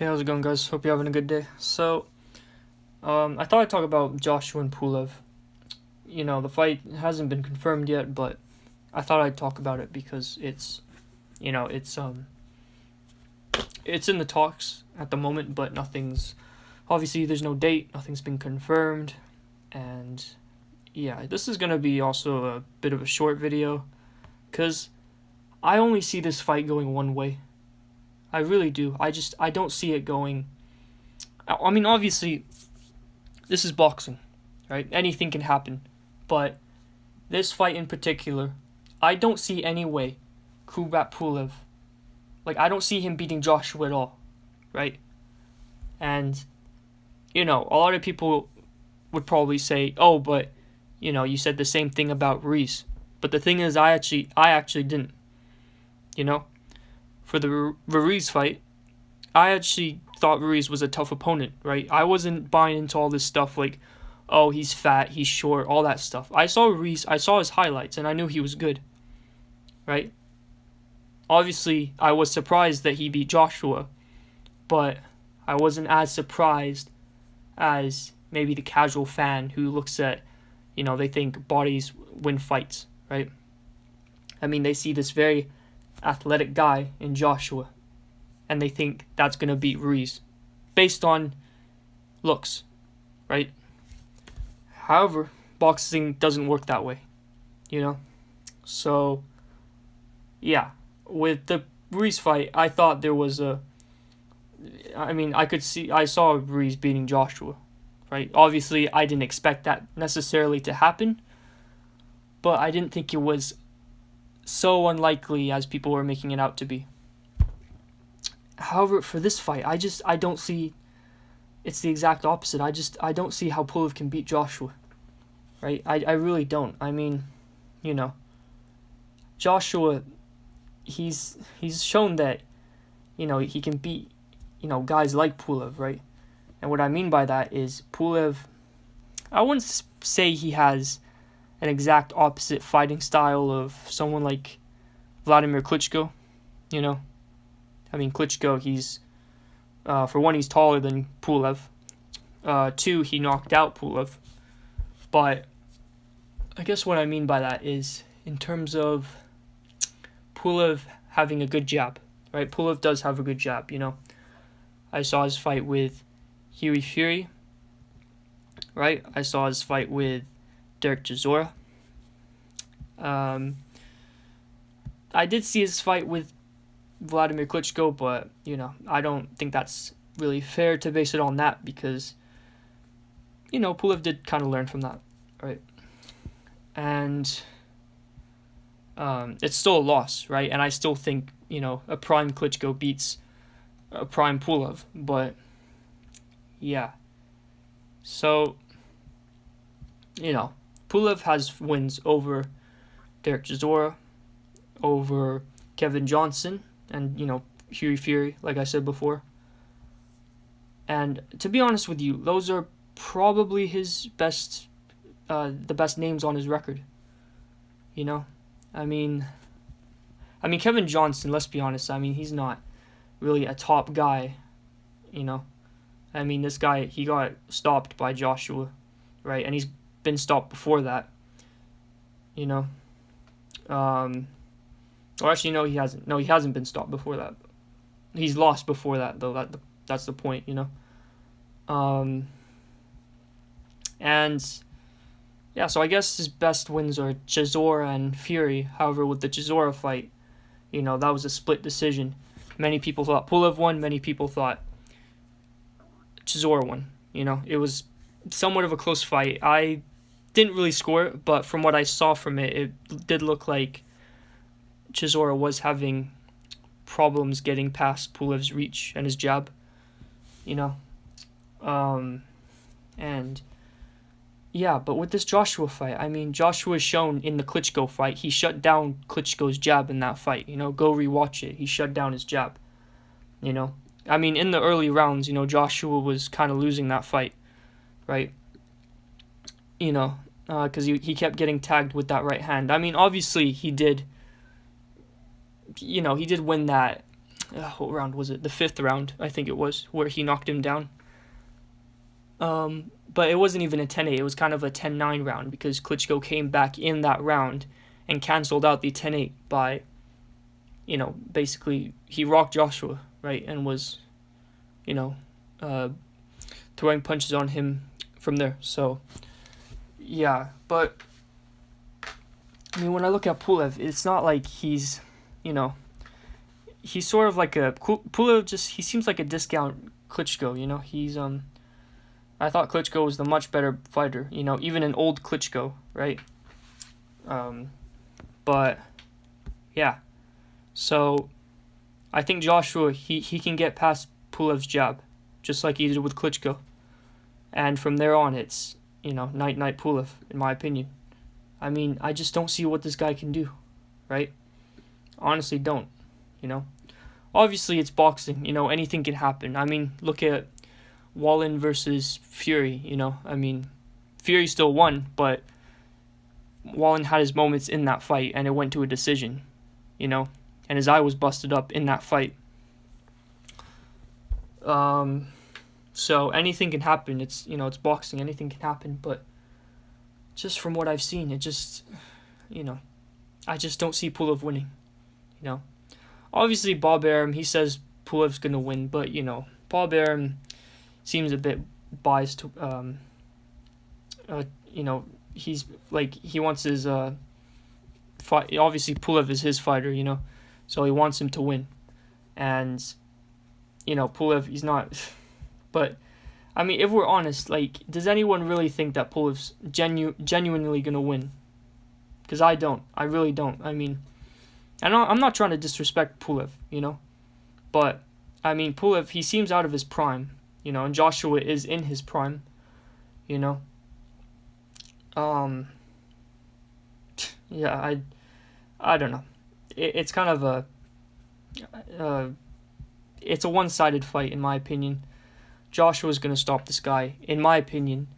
Hey, how's it going, guys? Hope you're having a good day. I thought I'd talk about Joshua and Pulev. The fight hasn't been confirmed yet, but I thought I'd talk about it because you know, it's um, it's in the talks at the moment, but obviously there's no date, nothing's been confirmed, and yeah, this is gonna be also a bit of a short video, cause I only see this fight going one way. I really do. I don't see it going. I mean, obviously, this is boxing, right? Anything can happen. But this fight in particular, I don't see any way Kubrat Pulev, like, I don't see him beating Joshua at all, right? And, a lot of people would probably say, oh, but, you said the same thing about Ruiz. But the thing is, I actually didn't, you know? For the Ruiz fight, I actually thought Ruiz was a tough opponent, right? I wasn't buying into all this stuff like, oh, he's fat, he's short, all that stuff. I saw Ruiz, I saw his highlights, and I knew he was good, right? Obviously, I was surprised that he beat Joshua, but I wasn't as surprised as maybe the casual fan who looks at, they think bodies win fights, right? I mean, they see this very athletic guy in Joshua, and they think that's going to beat Ruiz based on looks, right? However, boxing doesn't work that way, So, yeah, with the Ruiz fight, I thought there was I saw Ruiz beating Joshua, right? Obviously, I didn't expect that necessarily to happen, but I didn't think it was so unlikely as people were making it out to be. However, for this fight, I don't see. It's the exact opposite. I don't see how Pulev can beat Joshua, right? I really don't. I mean, Joshua, he's shown that, he can beat, guys like Pulev, right? And what I mean by that is Pulev, I wouldn't say he has an exact opposite fighting style of someone like Vladimir Klitschko, I mean, Klitschko, he's, for one, he's taller than Pulev. Two, he knocked out Pulev. But I guess what I mean by that is in terms of Pulev having a good jab, right? Pulev does have a good jab, I saw his fight with Huey Fury, right? I saw his fight with Derek Chisora. I did see his fight with Vladimir Klitschko, but, I don't think that's really fair to base it on that because, Pulev did kind of learn from that, right? And it's still a loss, right? And I still think, a prime Klitschko beats a prime Pulev, but, yeah. So, Pulev has wins over Derek Chisora, over Kevin Johnson, and, Huey Fury, like I said before. And to be honest with you, those are probably his best, the best names on his record. I mean, Kevin Johnson, let's be honest, he's not really a top guy, this guy, he got stopped by Joshua, right? And he's been stopped before that, Or actually, no, he hasn't. No, he hasn't been stopped before that. He's lost before that, though. That's the point, And yeah, so I guess his best wins are Chisora and Fury. However, with the Chisora fight, that was a split decision. Many people thought Pulev won. Many people thought Chisora won. It was somewhat of a close fight. I didn't really score it, but from what I saw from it, it did look like Chisora was having problems getting past Pulev's reach and his jab, and yeah, but with this Joshua fight, Joshua is shown in the Klitschko fight, he shut down Klitschko's jab in that fight, go rewatch it, he shut down his jab, in the early rounds, Joshua was kind of losing that fight, right, because he kept getting tagged with that right hand. Obviously he did win that what round was it? The 5th round, I think it was, where he knocked him down. But it wasn't even a 10-8. It was kind of a 10-9 round because Klitschko came back in that round and canceled out the 10-8 by, basically he rocked Joshua, right, and was, throwing punches on him from there. So, yeah, but I mean, when I look at Pulev, it's not like he's sort of like Pulev he seems like a discount Klitschko, he's, I thought Klitschko was the much better fighter, even an old Klitschko, right? But, yeah, so I think Joshua, he can get past Pulev's jab, just like he did with Klitschko. And from there on, it's, night Pulev, in my opinion. I mean, I just don't see what this guy can do, right? Honestly, don't, Obviously, it's boxing, anything can happen. I mean, look at Wallin versus Fury, I mean, Fury still won, but Wallin had his moments in that fight, and it went to a decision, and his eye was busted up in that fight. So anything can happen. It's, it's boxing, anything can happen, but just from what I've seen, it just, I just don't see Pulev winning, Obviously, Bob Arum, he says Pulev's gonna win, but, Bob Arum seems a bit biased to, he's like, he wants his fight. Obviously Pulev is his fighter, so he wants him to win, and Pulev, he's not. But I mean, if we're honest, like, does anyone really think that Pulev's genuinely gonna win? Because I don't. I really don't. I mean, I'm not trying to disrespect Pulev, but I mean, Pulev, he seems out of his prime, and Joshua is in his prime, Yeah, I don't know. It's kind of it's a one-sided fight in my opinion. Joshua's gonna stop this guy, in my opinion,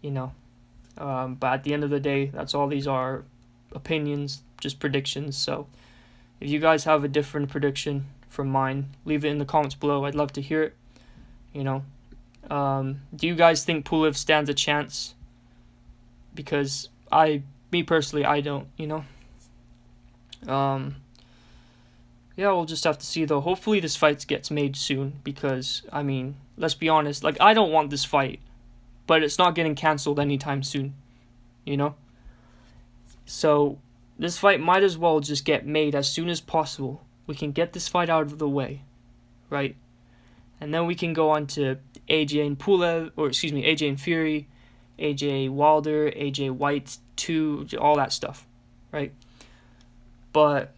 But at the end of the day, that's all these are, opinions, just predictions. So if you guys have a different prediction from mine, leave it in the comments below. I'd love to hear it. Do you guys think Pulev stands a chance? Because me personally, I don't, Yeah, we'll just have to see, though. Hopefully this fight gets made soon, because, I mean, let's be honest, like, I don't want this fight, but it's not getting cancelled anytime soon, So, this fight might as well just get made as soon as possible. We can get this fight out of the way, right? And then we can go on to AJ and Pulev, or excuse me, AJ and Fury, AJ Wilder, AJ White 2, all that stuff, right? But,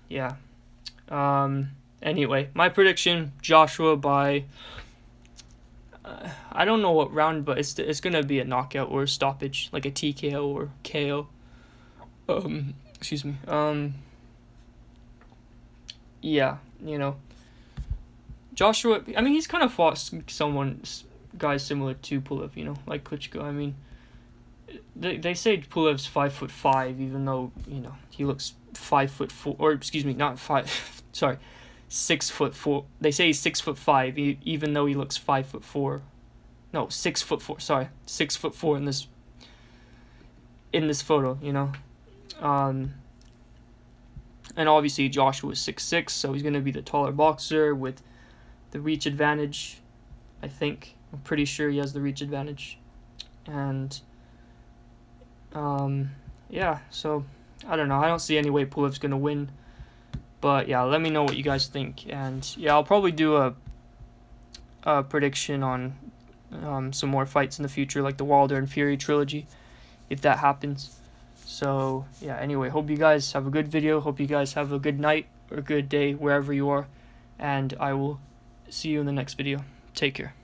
yeah. Anyway, my prediction, Joshua by, I don't know what round, but it's gonna be a knockout or a stoppage, like a TKO or KO. Excuse me. Yeah, Joshua, I mean, he's kind of fought guys similar to Pulev, like Klitschko. I mean, they say Pulev's 5'5", even though, he looks 5'4", or excuse me, not 5, sorry, 6'4". They say he's 6'5", even though he looks 5'4". No, 6'4". Sorry, 6'4" in this photo, And obviously Joshua's 6'6", so he's gonna be the taller boxer with the reach advantage. I think, I'm pretty sure he has the reach advantage, and yeah. So I don't know. I don't see any way Pulev's gonna win. But yeah, let me know what you guys think. And yeah, I'll probably do a prediction on some more fights in the future, like the Wilder and Fury trilogy, if that happens. So yeah, anyway, hope you guys have a good video. Hope you guys have a good night or a good day wherever you are. And I will see you in the next video. Take care.